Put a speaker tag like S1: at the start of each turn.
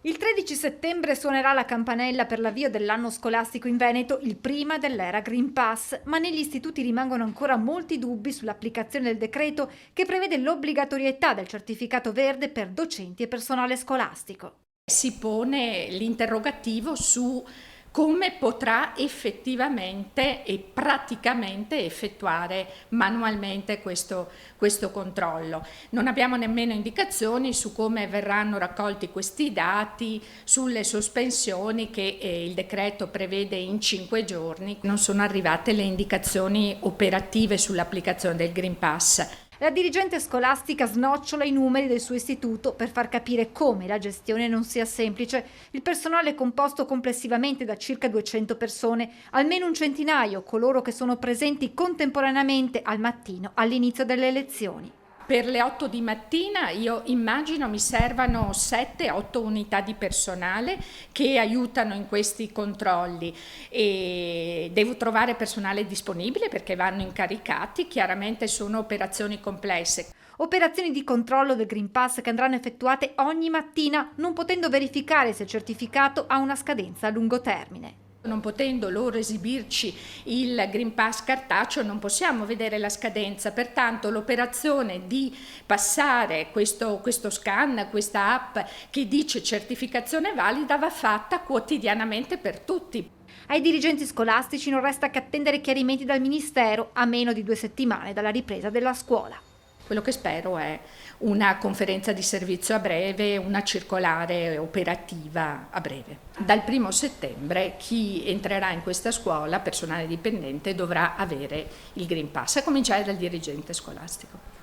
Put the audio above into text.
S1: Il 13 settembre suonerà la campanella per l'avvio dell'anno scolastico in Veneto, il prima dell'era Green Pass, ma negli istituti rimangono ancora molti dubbi sull'applicazione del decreto che prevede l'obbligatorietà del certificato verde per docenti e personale scolastico.
S2: Si pone l'interrogativo su come potrà effettivamente e praticamente effettuare manualmente questo controllo. Non abbiamo nemmeno indicazioni su come verranno raccolti questi dati, sulle sospensioni che il decreto prevede in 5 giorni. Non sono arrivate le indicazioni operative sull'applicazione del Green Pass.
S1: La dirigente scolastica snocciola i numeri del suo istituto per far capire come la gestione non sia semplice. Il personale è composto complessivamente da circa 200 persone, almeno un centinaio coloro che sono presenti contemporaneamente al mattino all'inizio delle lezioni.
S2: Per le 8 di mattina io immagino mi servano 7-8 unità di personale che aiutano in questi controlli e devo trovare personale disponibile perché vanno incaricati, chiaramente sono operazioni complesse.
S1: Operazioni di controllo del Green Pass che andranno effettuate ogni mattina, non potendo verificare se il certificato ha una scadenza a lungo termine.
S2: Non potendo loro esibirci il Green Pass cartaceo non possiamo vedere la scadenza, pertanto l'operazione di passare questo scan, questa app che dice certificazione valida va fatta quotidianamente per tutti.
S1: Ai dirigenti scolastici non resta che attendere chiarimenti dal Ministero a meno di 2 settimane dalla ripresa della scuola.
S2: Quello che spero è una conferenza di servizio a breve, una circolare operativa a breve. Dal 1° settembre chi entrerà in questa scuola, personale dipendente, dovrà avere il Green Pass, a cominciare dal dirigente scolastico.